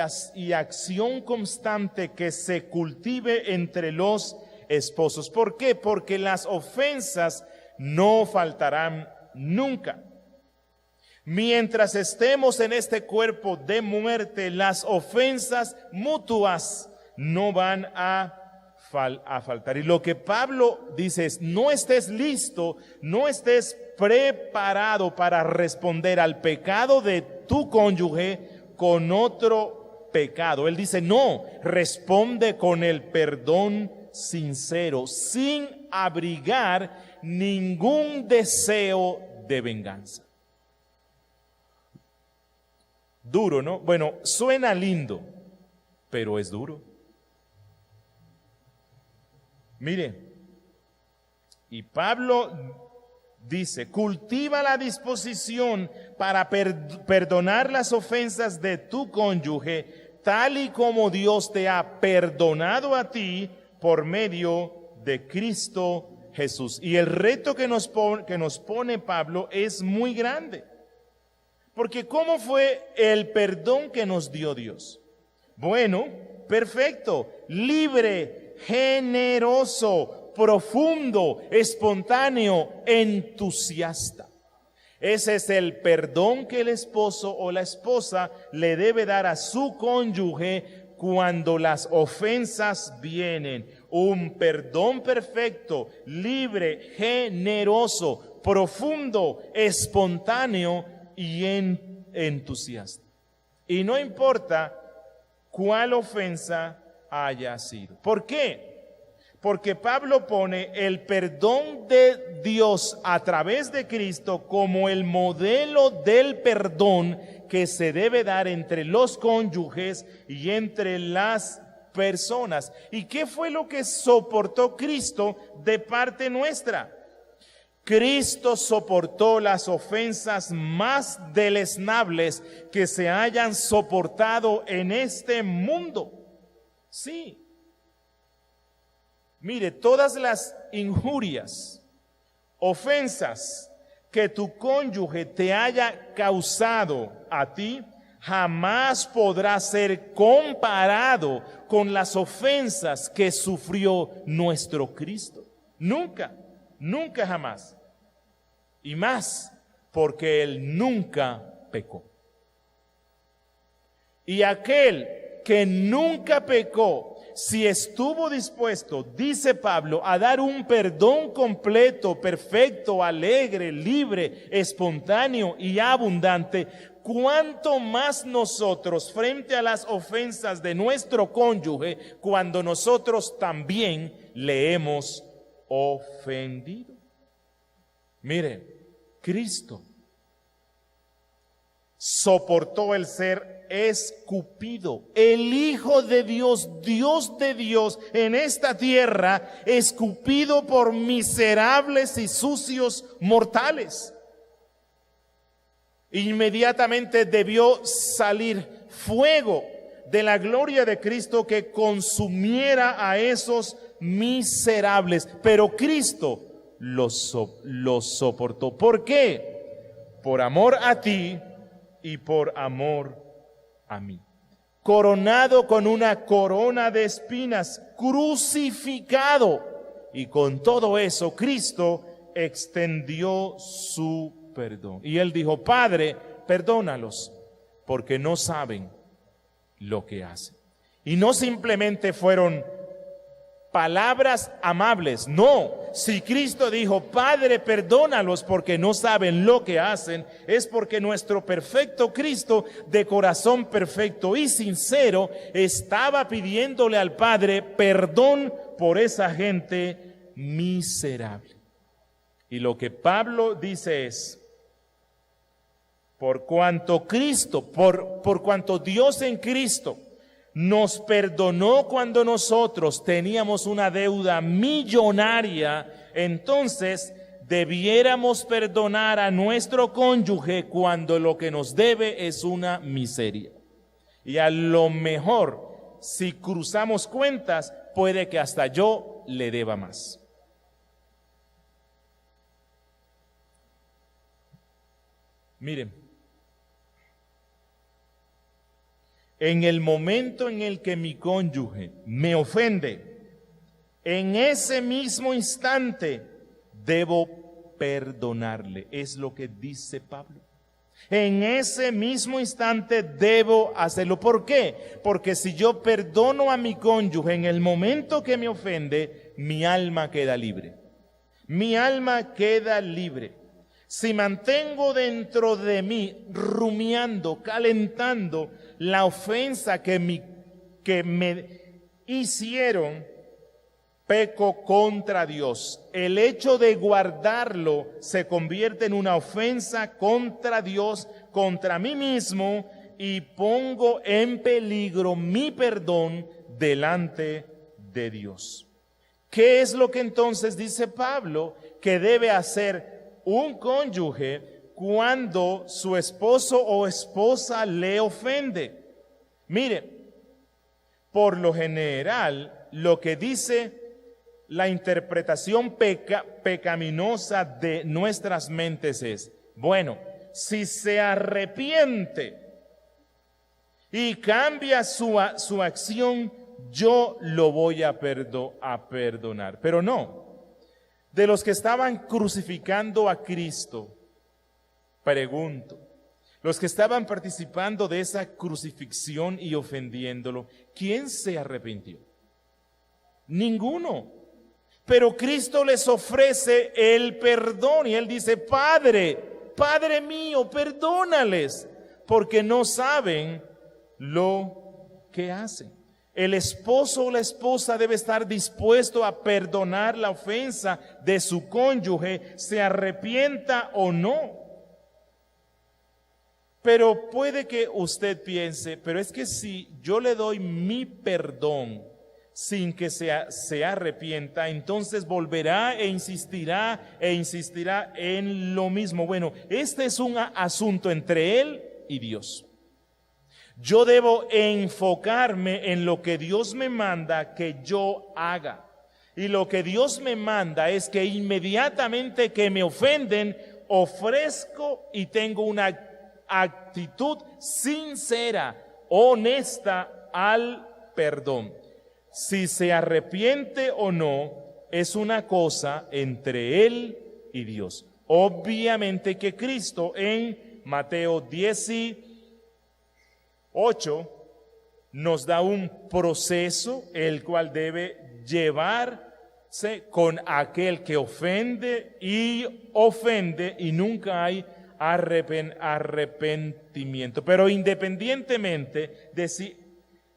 acción constante que se cultive entre los esposos. ¿Por qué? Porque las ofensas no faltarán nunca. Mientras estemos en este cuerpo de muerte, las ofensas mutuas no van a faltar. Y lo que Pablo dice es, no estés listo, no estés preparado para responder al pecado de tu cónyuge con otro pecado. Él dice, no, responde con el perdón sincero, sin abrigar ningún deseo de venganza. Duro, ¿no? Bueno, suena lindo, pero es duro. Mire, y Pablo dice, cultiva la disposición para perdonar las ofensas de tu cónyuge, tal y como Dios te ha perdonado a ti por medio de Cristo Jesús. Y el reto que nos pone Pablo es muy grande. Porque ¿cómo fue el perdón que nos dio Dios? Bueno, perfecto, libre, generoso, profundo, espontáneo, entusiasta. Ese es el perdón que el esposo o la esposa le debe dar a su cónyuge cuando las ofensas vienen. Un perdón perfecto, libre, generoso, profundo, espontáneo y entusiasta. Y no importa cuál ofensa haya sido. ¿Por qué? Porque Pablo pone el perdón de Dios a través de Cristo como el modelo del perdón que se debe dar entre los cónyuges y entre las personas. ¿Y qué fue lo que soportó Cristo de parte nuestra? Cristo soportó las ofensas más deleznables que se hayan soportado en este mundo. Sí. Mire, todas las injurias, ofensas que tu cónyuge te haya causado a ti, jamás podrá ser comparado con las ofensas que sufrió nuestro Cristo. Nunca, nunca jamás. Y más, porque Él nunca pecó. Y aquel que nunca pecó, si estuvo dispuesto, dice Pablo, a dar un perdón completo, perfecto, alegre, libre, espontáneo y abundante, ¿cuánto más nosotros frente a las ofensas de nuestro cónyuge cuando nosotros también le hemos ofendido? Mire, Cristo soportó el ser escupido. El Hijo de Dios, Dios de Dios, en esta tierra, escupido por miserables y sucios mortales. Inmediatamente debió salir fuego de la gloria de Cristo que consumiera a esos miserables. Pero Cristo los soportó. ¿Por qué? Por amor a ti y por amor a mí. Coronado con una corona de espinas, crucificado. Y con todo eso, Cristo extendió su perdón. Y Él dijo, Padre, perdónalos, porque no saben lo que hacen. Y no simplemente fueron palabras amables, no. Si Cristo dijo, Padre, perdónalos porque no saben lo que hacen, es porque nuestro perfecto Cristo, de corazón perfecto y sincero, estaba pidiéndole al Padre perdón por esa gente miserable. Y lo que Pablo dice es, por cuanto Cristo, por cuanto Dios en Cristo nos perdonó cuando nosotros teníamos una deuda millonaria, entonces debiéramos perdonar a nuestro cónyuge cuando lo que nos debe es una miseria. Y a lo mejor, si cruzamos cuentas, puede que hasta yo le deba más. Miren, en el momento en el que mi cónyuge me ofende, en ese mismo instante debo perdonarle. Es lo que dice Pablo. En ese mismo instante debo hacerlo. ¿Por qué? Porque si yo perdono a mi cónyuge en el momento que me ofende, mi alma queda libre. Mi alma queda libre. Si mantengo dentro de mí, rumiando, calentando la ofensa que me hicieron, peco contra Dios. El hecho de guardarlo se convierte en una ofensa contra Dios, contra mí mismo, y pongo en peligro mi perdón delante de Dios. ¿Qué es lo que entonces dice Pablo que debe hacer un cónyuge cuando su esposo o esposa le ofende? Mire, por lo general, lo que dice la interpretación pecaminosa de nuestras mentes es, bueno, si se arrepiente y cambia su acción, yo lo voy a perdonar. Pero no. De los que estaban crucificando a Cristo, pregunto, los que estaban participando de esa crucifixión y ofendiéndolo, ¿quién se arrepintió? Ninguno. Pero Cristo les ofrece el perdón y Él dice, Padre, Padre mío, perdónales, porque no saben lo que hacen. El esposo o la esposa debe estar dispuesto a perdonar la ofensa de su cónyuge, se arrepienta o no. Pero puede que usted piense, pero es que si yo le doy mi perdón sin que se arrepienta, entonces volverá e insistirá en lo mismo. Bueno, este es un asunto entre él y Dios. Yo debo enfocarme en lo que Dios me manda que yo haga. Y lo que Dios me manda es que inmediatamente que me ofenden, ofrezco y tengo una actitud sincera, honesta al perdón. Si se arrepiente o no, es una cosa entre él y Dios. Obviamente que Cristo en Mateo 18 nos da un proceso el cual debe llevarse con aquel que ofende y nunca hay arrepentimiento. Pero independientemente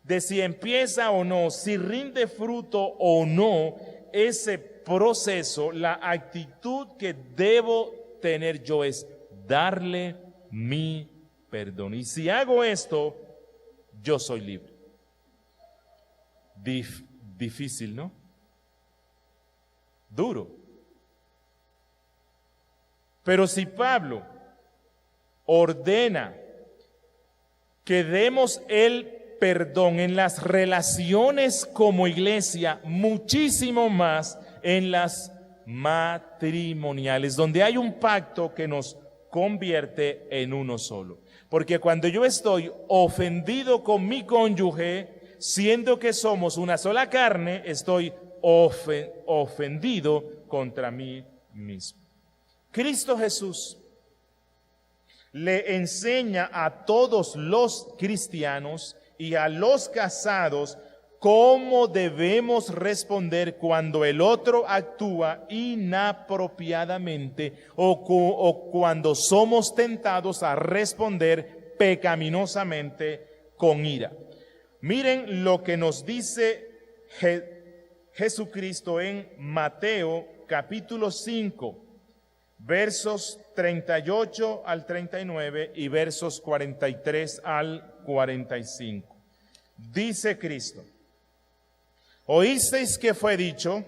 de si empieza o no, si rinde fruto o no, ese proceso, la actitud que debo tener yo es darle mi perdón. Y si hago esto, yo soy libre. Difícil, ¿no? Duro. Pero si Pablo ordena que demos el perdón en las relaciones como iglesia, muchísimo más en las matrimoniales, donde hay un pacto que nos convierte en uno solo. Porque cuando yo estoy ofendido con mi cónyuge, siendo que somos una sola carne, estoy ofendido contra mí mismo. Cristo Jesús le enseña a todos los cristianos y a los casados cómo debemos responder cuando el otro actúa inapropiadamente o cuando somos tentados a responder pecaminosamente con ira. Miren lo que nos dice Jesucristo en Mateo capítulo 5, versos 38 al 39 y versos 43 al 45. Dice Cristo: oísteis que fue dicho,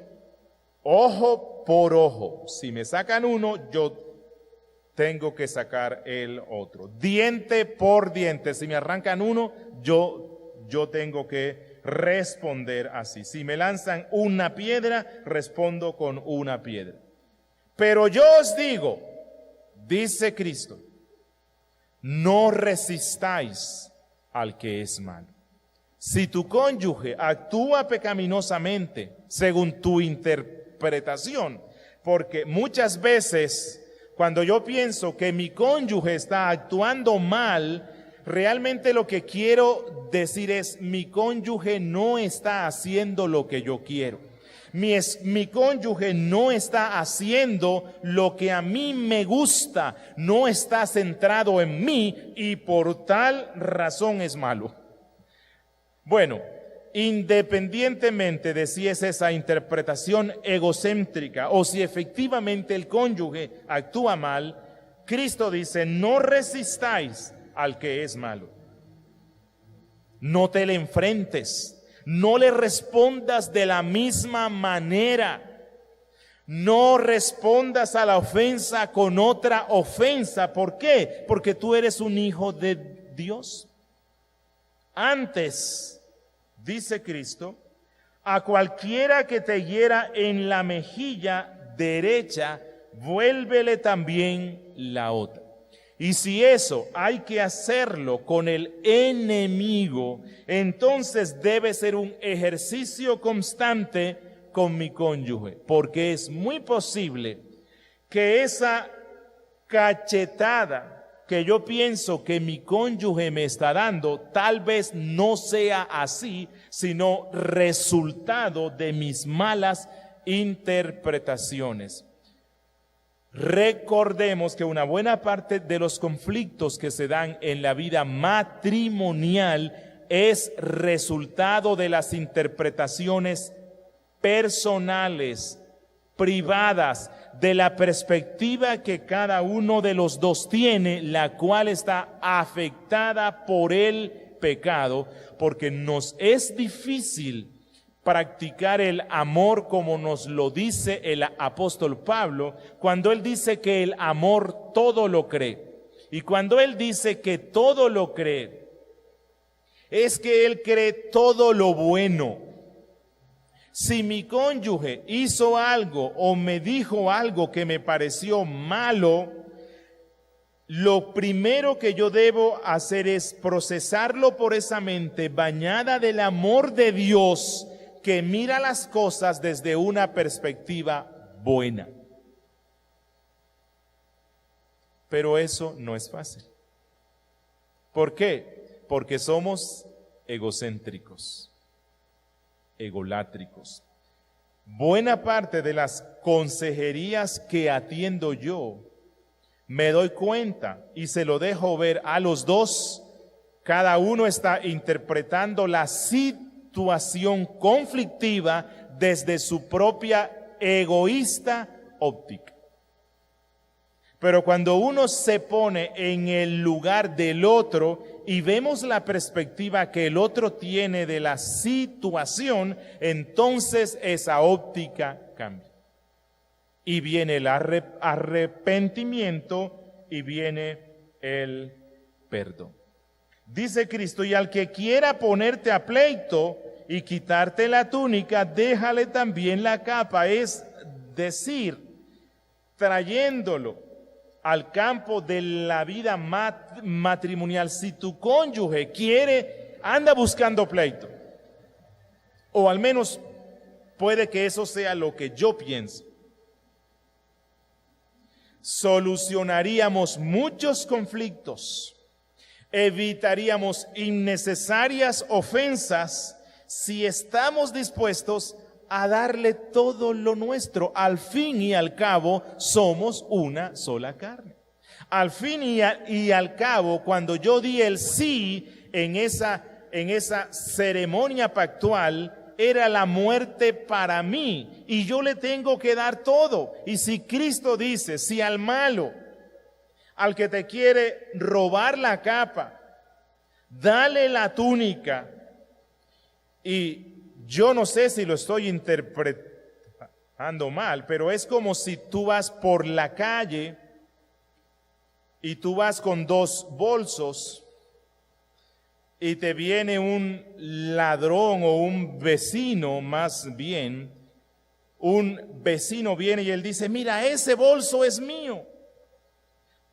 ojo por ojo. Si me sacan uno, yo tengo que sacar el otro. Diente por diente. Si me arrancan uno, yo tengo que responder así. Si me lanzan una piedra, respondo con una piedra. Pero yo os digo, dice Cristo, no resistáis al que es malo. Si tu cónyuge actúa pecaminosamente según tu interpretación, porque muchas veces cuando yo pienso que mi cónyuge está actuando mal, realmente lo que quiero decir es, mi cónyuge no está haciendo lo que yo quiero. Mi cónyuge no está haciendo lo que a mí me gusta, no está centrado en mí y por tal razón es malo. Bueno, independientemente de si es esa interpretación egocéntrica o si efectivamente el cónyuge actúa mal, Cristo dice, no resistáis al que es malo. No te le enfrentes. No le respondas de la misma manera. No respondas a la ofensa con otra ofensa. ¿Por qué? Porque tú eres un hijo de Dios. Antes, dice Cristo, a cualquiera que te hiera en la mejilla derecha, vuélvele también la otra. Y si eso hay que hacerlo con el enemigo, entonces debe ser un ejercicio constante con mi cónyuge, porque es muy posible que esa cachetada que yo pienso que mi cónyuge me está dando, tal vez no sea así, sino resultado de mis malas interpretaciones. Recordemos que una buena parte de los conflictos que se dan en la vida matrimonial es resultado de las interpretaciones personales, privadas, de la perspectiva que cada uno de los dos tiene, la cual está afectada por el pecado, porque nos es difícil practicar el amor como nos lo dice el apóstol Pablo, cuando él dice que el amor todo lo cree. Y cuando él dice que todo lo cree, es que él cree todo lo bueno. Si mi cónyuge hizo algo o me dijo algo que me pareció malo, lo primero que yo debo hacer es procesarlo por esa mente bañada del amor de Dios, que mira las cosas desde una perspectiva buena. Pero eso no es fácil. ¿Por qué? Porque somos egocéntricos, egolátricos. Buena parte de las consejerías que atiendo yo, me doy cuenta y se lo dejo ver a los dos, cada uno está interpretando la situación conflictiva desde su propia egoísta óptica. Pero cuando uno se pone en el lugar del otro y vemos la perspectiva que el otro tiene de la situación, entonces esa óptica cambia. Y viene el arrepentimiento y viene el perdón. Dice Cristo, y al que quiera ponerte a pleito y quitarte la túnica, déjale también la capa. Es decir, trayéndolo al campo de la vida matrimonial. Si tu cónyuge anda buscando pleito, o al menos puede que eso sea lo que yo pienso, solucionaríamos muchos conflictos, evitaríamos innecesarias ofensas si estamos dispuestos a darle todo lo nuestro. Al fin y al cabo, somos una sola carne. Al fin y al cabo, cuando yo di el sí en esa ceremonia pactual, era la muerte para mí, y yo le tengo que dar todo. Y si Cristo dice, si al malo, al que te quiere robar la capa, dale la túnica, y yo no sé si lo estoy interpretando mal, pero es como si tú vas por la calle y tú vas con 2 bolsos y te viene un ladrón o un vecino, más bien, un vecino viene y él dice, mira, ese bolso es mío,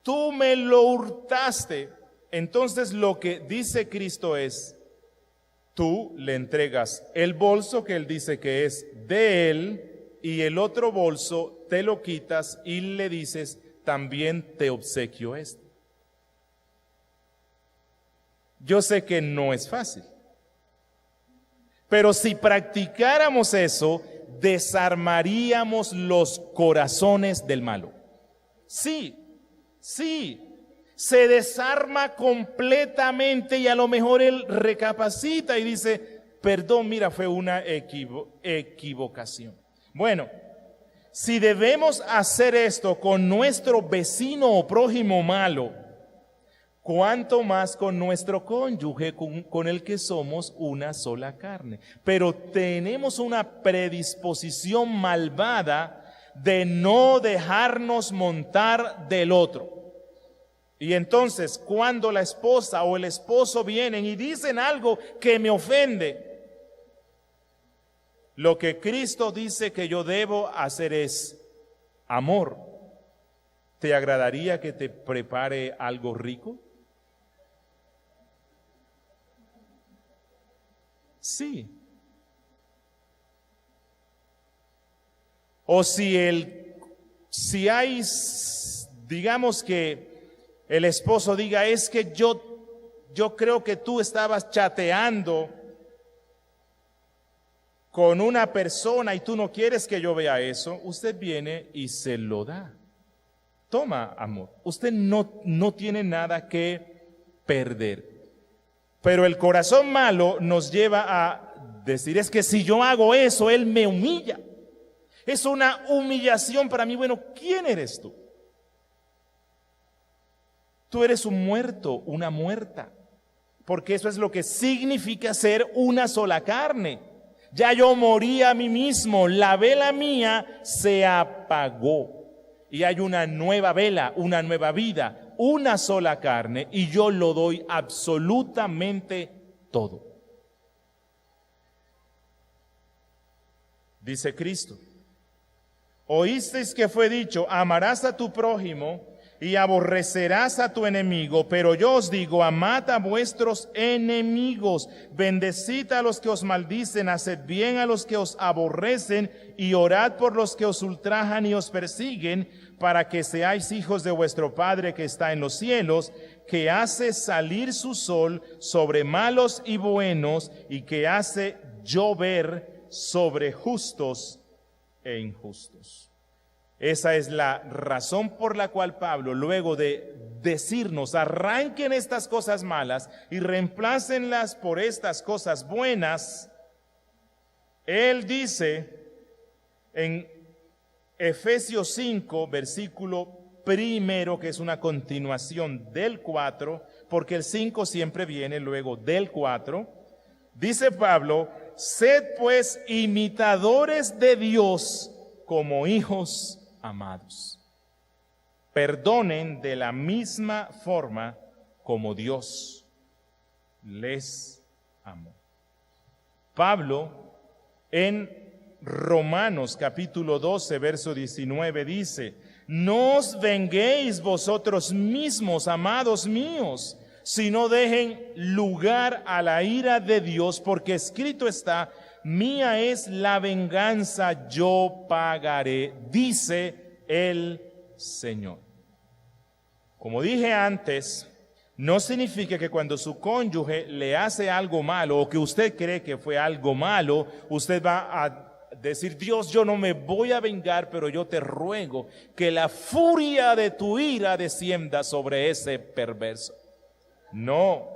tú me lo hurtaste. Entonces lo que dice Cristo es, tú le entregas el bolso que él dice que es de él, y el otro bolso te lo quitas y le dices, también te obsequio este. Yo sé que no es fácil, pero si practicáramos eso, desarmaríamos los corazones del malo. Sí, se desarma completamente, y a lo mejor él recapacita y dice, perdón, mira, fue una equivocación. Bueno, si debemos hacer esto con nuestro vecino o prójimo malo, cuánto más con nuestro cónyuge con el que somos una sola carne. Pero tenemos una predisposición malvada de no dejarnos montar del otro. Y entonces, cuando la esposa o el esposo vienen y dicen algo que me ofende, lo que Cristo dice que yo debo hacer es amor. ¿Te agradaría que te prepare algo rico? Sí. O si hay, digamos que el esposo diga, es que yo creo que tú estabas chateando con una persona y tú no quieres que yo vea eso, usted viene y se lo da. Toma, amor, usted no tiene nada que perder. Pero el corazón malo nos lleva a decir, es que si yo hago eso, él me humilla. Es una humillación para mí. Bueno, ¿quién eres tú? Tú eres un muerto, una muerta, porque eso es lo que significa ser una sola carne. Ya yo morí a mí mismo, la vela mía se apagó y hay una nueva vela, una nueva vida, una sola carne, y yo lo doy absolutamente todo. Dice Cristo, oísteis que fue dicho, amarás a tu prójimo y aborrecerás a tu enemigo, pero yo os digo, amad a vuestros enemigos, bendecid a los que os maldicen, haced bien a los que os aborrecen, y orad por los que os ultrajan y os persiguen, para que seáis hijos de vuestro Padre que está en los cielos, que hace salir su sol sobre malos y buenos, y que hace llover sobre justos e injustos. Esa es la razón por la cual Pablo, luego de decirnos, arranquen estas cosas malas y reemplácenlas por estas cosas buenas, él dice en Efesios 5, versículo primero, que es una continuación del 4, porque el 5 siempre viene luego del 4. Dice Pablo: sed pues imitadores de Dios como hijos amados. Perdonen de la misma forma como Dios les amó. Pablo en Romanos capítulo 12, verso 19 dice: no os venguéis vosotros mismos, amados míos, sino dejen lugar a la ira de Dios, porque escrito está: mía es la venganza, yo pagaré, dice el Señor. Como dije antes, no significa que cuando su cónyuge le hace algo malo o que usted cree que fue algo malo, usted va a decir: Dios, yo no me voy a vengar, pero yo te ruego que la furia de tu ira descienda sobre ese perverso. No.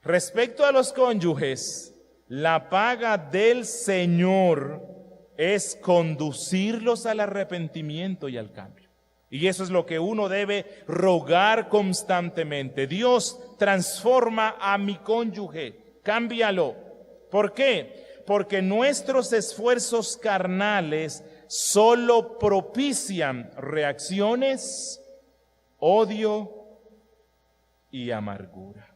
Respecto a los cónyuges, la paga del Señor es conducirlos al arrepentimiento y al cambio. Y eso es lo que uno debe rogar constantemente. Dios, transforma a mi cónyuge, cámbialo. ¿Por qué? Porque nuestros esfuerzos carnales solo propician reacciones, odio y amargura.